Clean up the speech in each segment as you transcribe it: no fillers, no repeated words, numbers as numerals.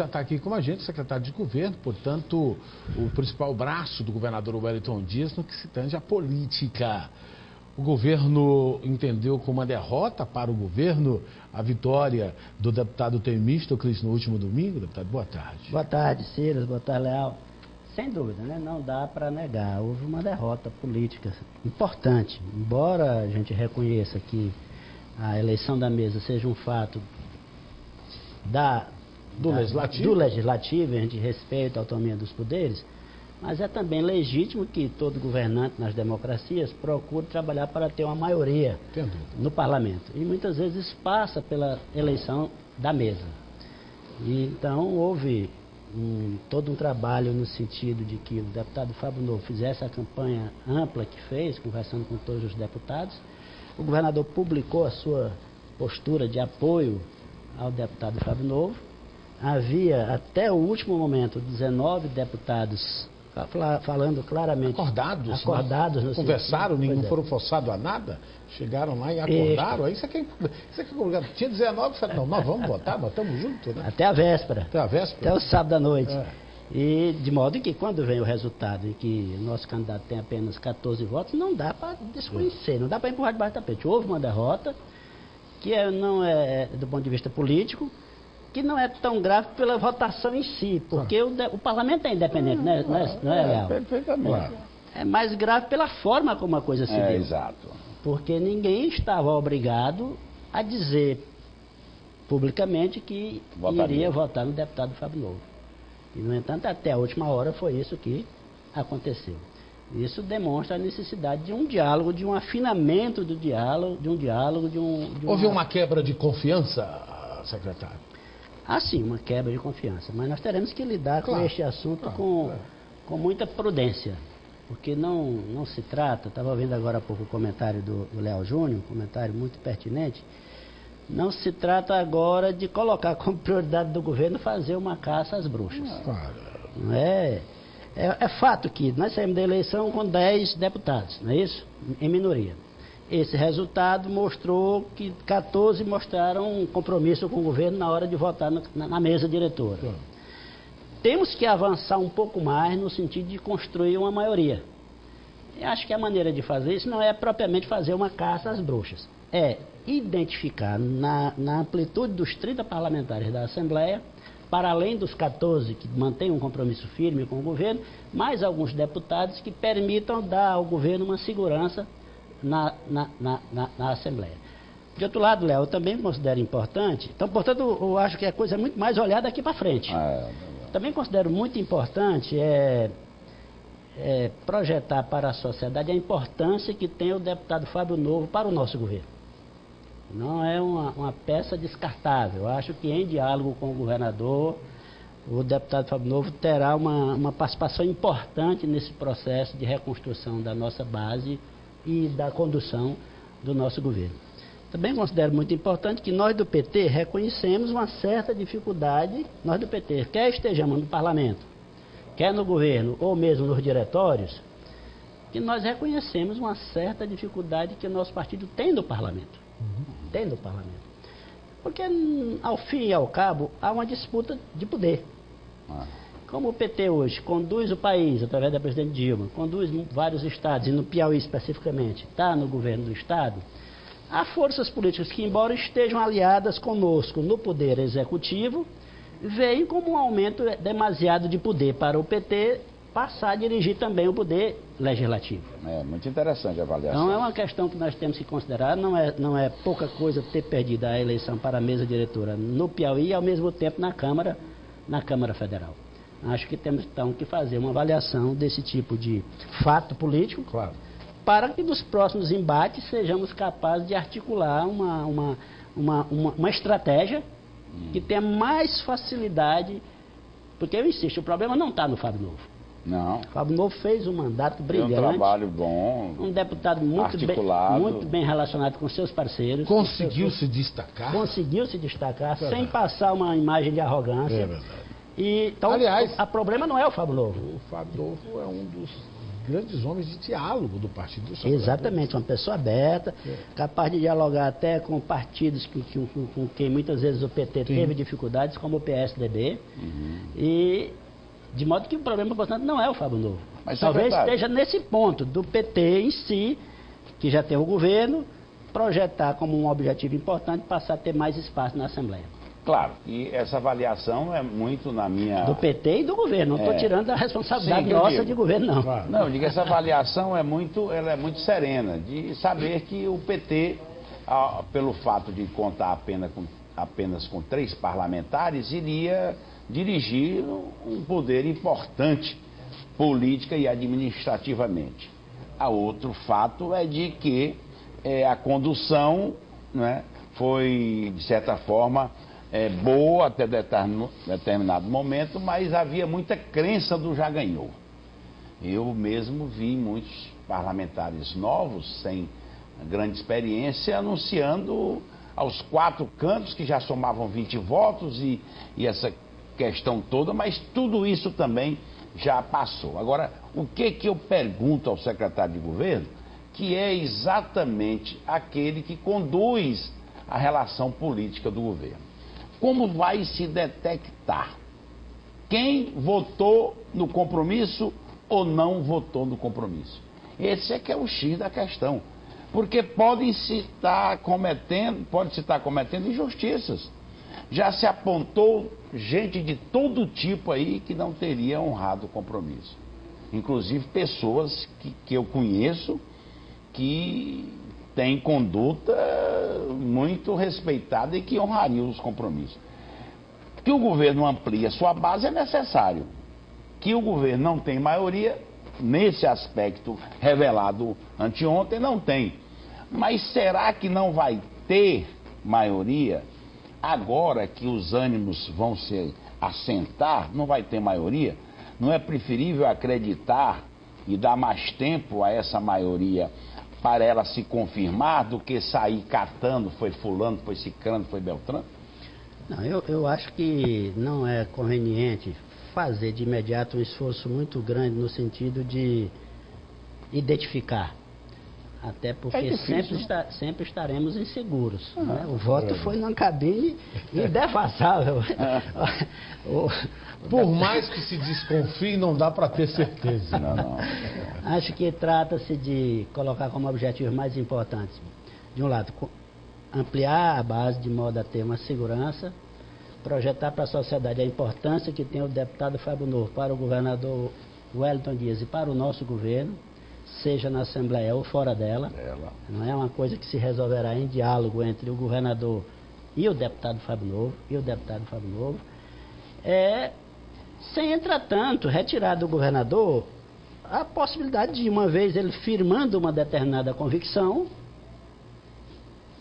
já está aqui com a gente, o secretário de governo, portanto, o principal braço do governador Wellington Dias no que se tange à política. O governo entendeu como uma derrota para o governo a vitória do deputado Temístocles no último domingo? Deputado, boa tarde. Boa tarde, Silas, boa tarde, Leal. Sem dúvida, né? Não dá para negar, houve uma derrota política importante. Embora a gente reconheça que a eleição da mesa seja um fato do legislativo, a gente respeita a autonomia dos poderes, mas é também legítimo que todo governante nas democracias procure trabalhar para ter uma maioria no parlamento. E muitas vezes passa pela eleição da mesa. E então houve todo um trabalho no sentido de que o deputado Fábio Novo fizesse a campanha ampla que fez, conversando com todos os deputados. O governador publicou a sua postura de apoio ao deputado Fábio Novo. Havia, até o último momento, 19 deputados falando claramente... Acordados, né? Conversaram, não foram forçados a nada? Chegaram lá e acordaram? Isso aqui é complicado. Tinha 19, falaram, não, nós vamos votar, nós estamos juntos, né? Até a véspera. Até o sábado à noite. E de modo que quando vem o resultado em que o nosso candidato tem apenas 14 votos, não dá para desconhecer, não dá para empurrar debaixo do tapete. Houve uma derrota, que não é do ponto de vista político, que não é tão grave pela votação em si, porque o parlamento é independente, não é Leal? Perfeitamente. É mais grave pela forma como a coisa se deu. Exato. Porque ninguém estava obrigado a dizer publicamente que iria votar no deputado Fábio Novo. E, no entanto, até a última hora foi isso que aconteceu. Isso demonstra a necessidade de um diálogo, de um afinamento do diálogo, Houve uma quebra de confiança, secretário? Sim, uma quebra de confiança. Mas nós teremos que lidar com este assunto com muita prudência. Porque não se trata, estava ouvindo agora há pouco o comentário do Léo Júnior, um comentário muito pertinente, não se trata agora de colocar como prioridade do governo fazer uma caça às bruxas. Não é fato que nós saímos da eleição com 10 deputados, não é isso? Em minoria. Esse resultado mostrou que 14 mostraram um compromisso com o governo na hora de votar na mesa diretora. Temos que avançar um pouco mais no sentido de construir uma maioria. Eu acho que a maneira de fazer isso não é propriamente fazer uma caça às bruxas. É identificar na amplitude dos 30 parlamentares da Assembleia, para além dos 14 que mantêm um compromisso firme com o governo, mais alguns deputados que permitam dar ao governo uma segurança na Assembleia. De outro lado, Léo, eu também considero importante, então, portanto, eu acho que a coisa é muito mais olhada daqui para frente. Também considero muito importante projetar para a sociedade a importância que tem o deputado Fábio Novo para o nosso governo. Não é uma peça descartável. Eu acho que em diálogo com o governador, o deputado Fábio Novo terá uma participação importante nesse processo de reconstrução da nossa base e da condução do nosso governo. Também considero muito importante que nós do PT reconhecemos uma certa dificuldade, nós do PT, quer estejamos no parlamento, quer no governo ou mesmo nos diretórios, que nós reconhecemos uma certa dificuldade que o nosso partido tem no parlamento. Tem no parlamento. Porque, ao fim e ao cabo, há uma disputa de poder. Como o PT hoje conduz o país, através da presidente Dilma, conduz vários estados, e no Piauí especificamente, está no governo do estado, há forças políticas que, embora estejam aliadas conosco no poder executivo, veem como um aumento demasiado de poder para o PT passar a dirigir também o poder legislativo. É muito interessante a avaliação. Então é uma questão que nós temos que considerar, não é pouca coisa ter perdido a eleição para a mesa diretora no Piauí e ao mesmo tempo na Câmara Federal. Acho que temos então que fazer uma avaliação desse tipo de fato político, para que nos próximos embates sejamos capazes de articular uma estratégia que tenha mais facilidade, porque eu insisto, o problema não está no Fábio Novo. Não. O Fábio Novo fez um mandato brilhante. Um trabalho bom. Um deputado muito bem relacionado com seus parceiros. Conseguiu se destacar. Conseguiu se destacar, sem passar uma imagem de arrogância. É verdade. Então, aliás, o problema não é o Fábio Novo. O Fábio Novo é um dos grandes homens de diálogo do Partido dos Trabalhadores. Exatamente, uma pessoa aberta, capaz de dialogar até com partidos com quem muitas vezes o PT teve dificuldades, como o PSDB, e de modo que o problema, portanto, não é o Fábio Novo. Mas, talvez esteja nesse ponto do PT em si, que já tem o governo, projetar como um objetivo importante passar a ter mais espaço na Assembleia. Claro, e essa avaliação é muito na minha... Do PT e do governo, não estou tirando a responsabilidade nossa de governo, não. Claro. Não, eu digo, essa avaliação ela é muito serena, de saber que o PT, pelo fato de contar apenas com 3 parlamentares, iria dirigir um poder importante, política e administrativamente. Outro fato é de que a condução, né, foi, de certa forma, boa até determinado momento, mas havia muita crença do já ganhou. Eu mesmo vi muitos parlamentares novos, sem grande experiência, anunciando aos 4 cantos que já somavam 20 votos e essa questão toda, mas tudo isso também já passou. Agora, o que eu pergunto ao secretário de governo, que é exatamente aquele que conduz a relação política do governo. Como vai se detectar quem votou no compromisso ou não votou no compromisso? Esse é que é o X da questão. Porque pode-se estar cometendo injustiças. Já se apontou gente de todo tipo aí que não teria honrado o compromisso. Inclusive pessoas que eu conheço que têm conduta muito respeitada e que honrariam os compromissos. Que o governo amplie a sua base é necessário. Que o governo não tem maioria, nesse aspecto revelado anteontem, não tem. Mas será que não vai ter maioria? Agora que os ânimos vão se assentar, não vai ter maioria? Não é preferível acreditar e dar mais tempo a essa maioria para ela se confirmar do que sair catando, foi fulano, foi cicrano, foi beltrano? Não, eu acho que não é conveniente fazer de imediato um esforço muito grande no sentido de identificar. Até porque sempre estaremos inseguros. Né? O voto foi numa cabine indefassável. Por mais que se desconfie, não dá para ter certeza. Não. Acho que trata-se de colocar como objetivos mais importantes, de um lado, ampliar a base de modo a ter uma segurança, projetar para a sociedade a importância que tem o deputado Fábio Novo para o governador Wellington Dias e para o nosso governo, seja na Assembleia ou fora dela. Não é uma coisa que se resolverá em diálogo entre o governador e o deputado Fábio Novo. Sem, entretanto, retirar do governador a possibilidade de, uma vez ele firmando uma determinada convicção,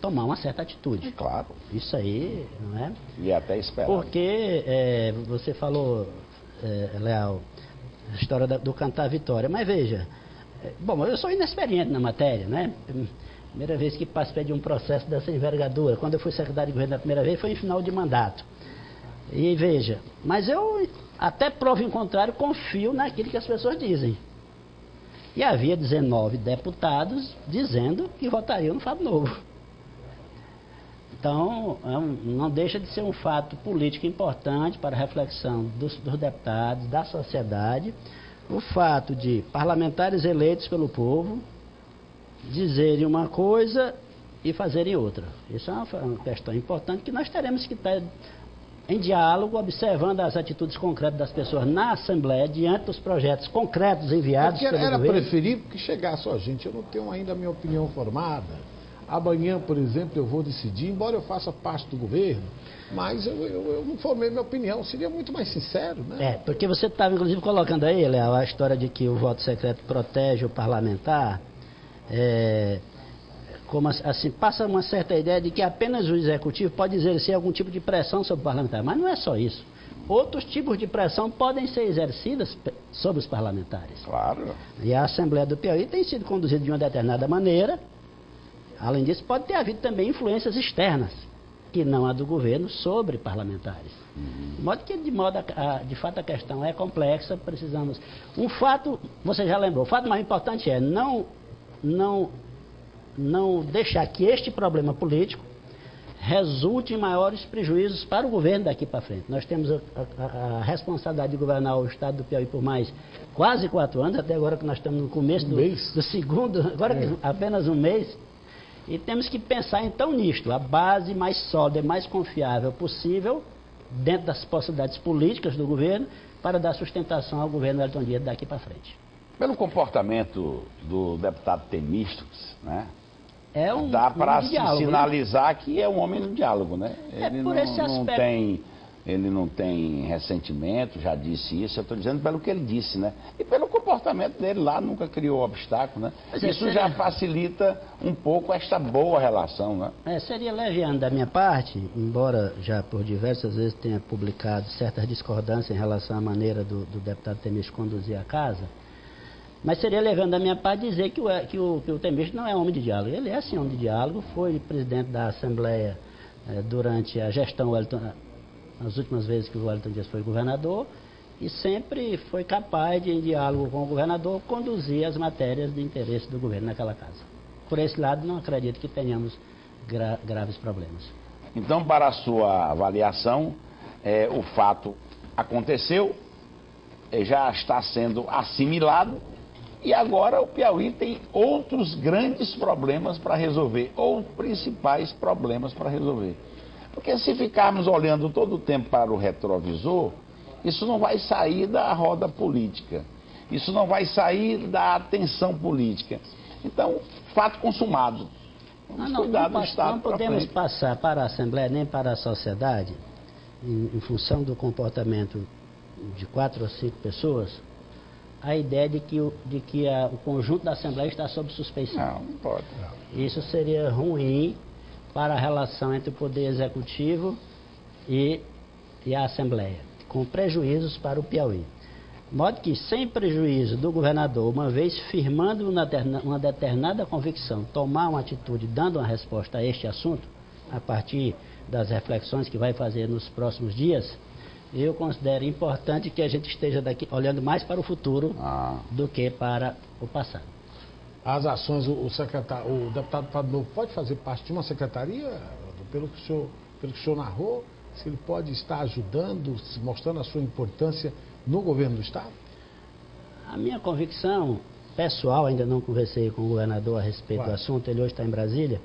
tomar uma certa atitude. Claro. Isso aí, não é? E até esperar. Porque você falou, Leal, a história do cantar vitória, mas veja, bom, eu sou inexperiente na matéria, né? Primeira vez que participei de um processo dessa envergadura, quando eu fui secretário de governo da primeira vez, foi em final de mandato. E veja, mas eu, até prova em contrário, confio naquilo que as pessoas dizem. E havia 19 deputados dizendo que votariam no Fábio Novo. Então, não deixa de ser um fato político importante para a reflexão dos deputados, da sociedade, o fato de parlamentares eleitos pelo povo dizerem uma coisa e fazerem outra. Isso é uma questão importante que nós teremos que estar em diálogo, observando as atitudes concretas das pessoas na Assembleia, diante dos projetos concretos enviados pelo governo. Era preferível que chegasse, gente, eu não tenho ainda a minha opinião formada. Amanhã, por exemplo, eu vou decidir, embora eu faça parte do governo, mas eu não formei minha opinião, seria muito mais sincero, né? Porque você estava, inclusive, colocando aí, Léo, a história de que o voto secreto protege o parlamentar, como assim, passa uma certa ideia de que apenas o executivo pode exercer algum tipo de pressão sobre o parlamentar, mas não é só isso. Outros tipos de pressão podem ser exercidas sobre os parlamentares. Claro. E a Assembleia do Piauí tem sido conduzida de uma determinada maneira. Além disso, pode ter havido também influências externas. que não a do governo, sobre parlamentares. De modo que, de fato, a questão é complexa, precisamos... Um fato, você já lembrou, o fato mais importante é não deixar que este problema político resulte em maiores prejuízos para o governo daqui para frente. Nós temos a responsabilidade de governar o estado do Piauí por mais quase 4 anos, até agora que nós estamos no começo do segundo, agora apenas um mês, e temos que pensar então nisto, a base mais sólida e mais confiável possível, dentro das possibilidades políticas do governo, para dar sustentação ao governo Wellington Dias daqui para frente. Pelo comportamento do deputado Temístocles, né? Dá para sinalizar, né, que é um homem do diálogo, né? Ele por esse aspecto. Ele não tem ressentimento, já disse isso, eu estou dizendo pelo que ele disse, né? E pelo comportamento dele lá, nunca criou obstáculo, né? Isso já facilita um pouco esta boa relação, né? Seria leviano da minha parte, embora já por diversas vezes tenha publicado certas discordâncias em relação à maneira do deputado Temístocles conduzir a casa, mas seria leviano da minha parte dizer que o Temístocles não é homem de diálogo. Ele é sim homem de diálogo, foi presidente da Assembleia durante a gestão as últimas vezes que o Wellington Dias foi governador, e sempre foi capaz de, em diálogo com o governador, conduzir as matérias de interesse do governo naquela casa. Por esse lado, não acredito que tenhamos graves problemas. Então, para a sua avaliação, o fato aconteceu, já está sendo assimilado, e agora o Piauí tem outros grandes problemas para resolver, ou principais problemas para resolver. Porque se ficarmos olhando todo o tempo para o retrovisor, isso não vai sair da roda política, isso não vai sair da atenção política. Então, fato consumado. Não podemos passar para a Assembleia nem para a sociedade, em função do comportamento de 4 ou 5 pessoas, a ideia de que o conjunto da Assembleia está sob suspeição. Não pode. Isso seria ruim para a relação entre o Poder Executivo e a Assembleia, com prejuízos para o Piauí. De modo que, sem prejuízo do governador, uma vez firmando uma determinada convicção, tomar uma atitude dando uma resposta a este assunto, a partir das reflexões que vai fazer nos próximos dias, eu considero importante que a gente esteja daqui olhando mais para o futuro do que para o passado. As ações, o deputado Fábio Novo pode fazer parte de uma secretaria, pelo que o senhor narrou, se ele pode estar ajudando, mostrando a sua importância no governo do Estado? A minha convicção pessoal, ainda não conversei com o governador a respeito do assunto, ele hoje está em Brasília,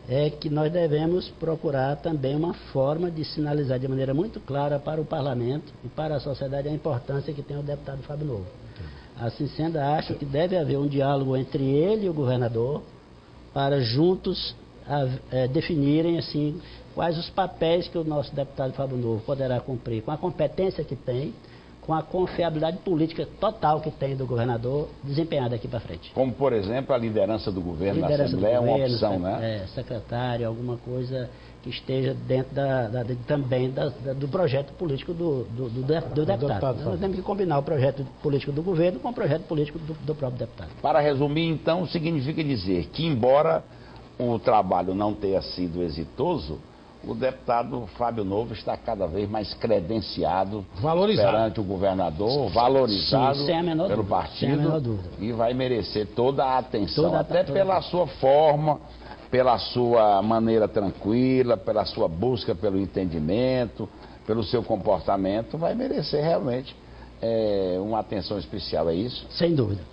é que nós devemos procurar também uma forma de sinalizar de maneira muito clara para o parlamento e para a sociedade a importância que tem o deputado Fábio Novo. Assim sendo, acho que deve haver um diálogo entre ele e o governador para juntos definirem assim, quais os papéis que o nosso deputado Fábio Novo poderá cumprir, com a competência que tem, com a confiabilidade política total que tem do governador, desempenhada aqui para frente. Como, por exemplo, a liderança do governo na Assembleia é uma opção, né? Secretário, alguma coisa que esteja dentro também do projeto político do deputado. Nós temos que combinar o projeto político do governo com o projeto político do próprio deputado. Para resumir, então, significa dizer que, embora o trabalho não tenha sido exitoso, o deputado Fábio Novo está cada vez mais credenciado perante o governador, valorizado pelo partido, e vai merecer toda a atenção, pela sua forma, pela sua maneira tranquila, pela sua busca pelo entendimento, pelo seu comportamento, vai merecer realmente uma atenção especial, é isso? Sem dúvida,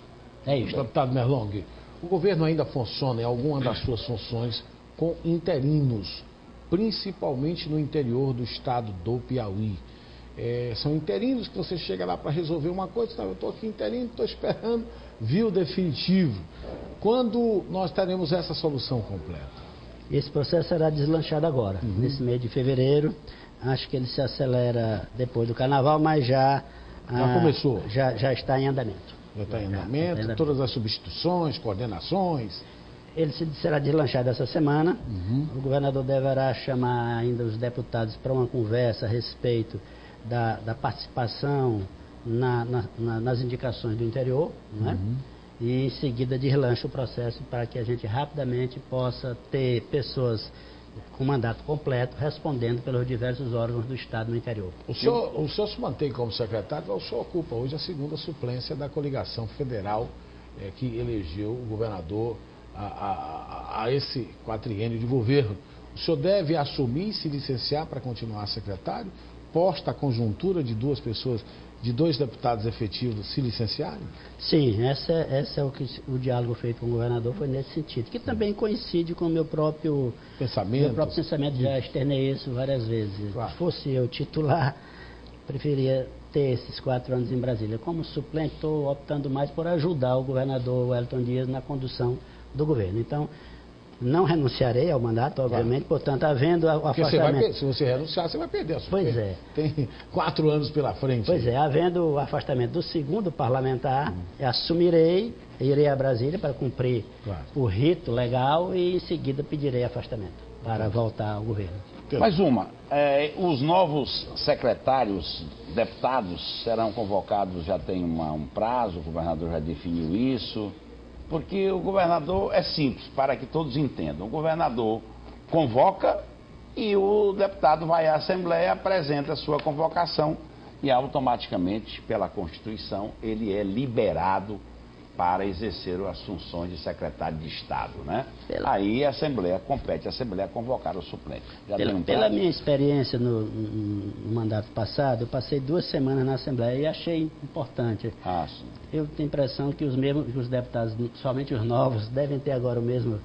é isso. Deputado Merlong, o governo ainda funciona em alguma das suas funções com interinos, principalmente no interior do estado do Piauí. São interinos que você chega lá para resolver uma coisa, eu estou aqui interino, estou esperando, viu definitivo. Quando nós teremos essa solução completa? Esse processo será deslanchado agora, nesse mês de fevereiro. Acho que ele se acelera depois do carnaval, mas já começou. Já está em andamento. Já está em andamento, todas as substituições, coordenações. Ele será deslanchado essa semana. O governador deverá chamar ainda os deputados para uma conversa a respeito da participação nas indicações do interior, né? E em seguida deslancha o processo para que a gente rapidamente possa ter pessoas com mandato completo, respondendo pelos diversos órgãos do Estado no interior. O senhor se mantém como secretário, ou o senhor ocupa hoje a segunda suplência da coligação federal que elegeu o governador a esse quatriênio de governo. O senhor deve assumir e se licenciar para continuar secretário, posta a conjuntura de duas pessoas, de 2 deputados efetivos se licenciarem? Sim, esse é o diálogo feito com o governador foi nesse sentido, que também coincide com o meu próprio pensamento, já externei isso várias vezes. Claro. Se fosse eu titular, preferia ter esses 4 anos em Brasília. Como suplente, estou optando mais por ajudar o governador Wellington Dias na condução do governo. Então, não renunciarei ao mandato, obviamente, claro. Portanto, havendo o afastamento... se você renunciar, você vai perder a sua. Pois é. Tem 4 anos pela frente. Pois é, havendo o afastamento do segundo parlamentar, assumirei, irei a Brasília para cumprir o rito legal e, em seguida, pedirei afastamento para voltar ao governo. Mais os novos secretários, deputados, serão convocados, já tem um prazo, o governador já definiu isso... Porque o governador é simples, para que todos entendam. O governador convoca e o deputado vai à Assembleia, apresenta a sua convocação e automaticamente, pela Constituição, ele é liberado para exercer as funções de secretário de Estado, né? Aí a Assembleia compete, a Assembleia convocar o suplente. Pela minha experiência no mandato passado, eu passei 2 semanas na Assembleia e achei importante. Sim. Eu tenho a impressão que os deputados, somente os novos, devem ter agora o mesmo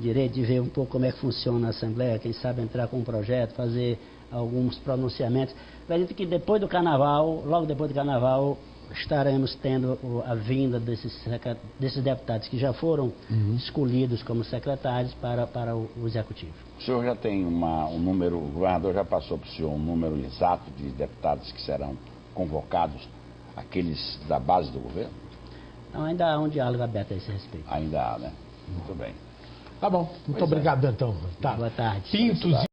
direito de ver um pouco como é que funciona a Assembleia, quem sabe entrar com um projeto, fazer alguns pronunciamentos. Acredito que depois do Carnaval, logo depois do Carnaval, estaremos tendo a vinda desses deputados que já foram escolhidos como secretários para o Executivo. O senhor já tem um número, o governador já passou para o senhor um número exato de deputados que serão convocados, aqueles da base do governo? Não, ainda há um diálogo aberto a esse respeito. Ainda há, né? Muito bem. Tá bom, muito obrigado, então. Boa tarde. Pintos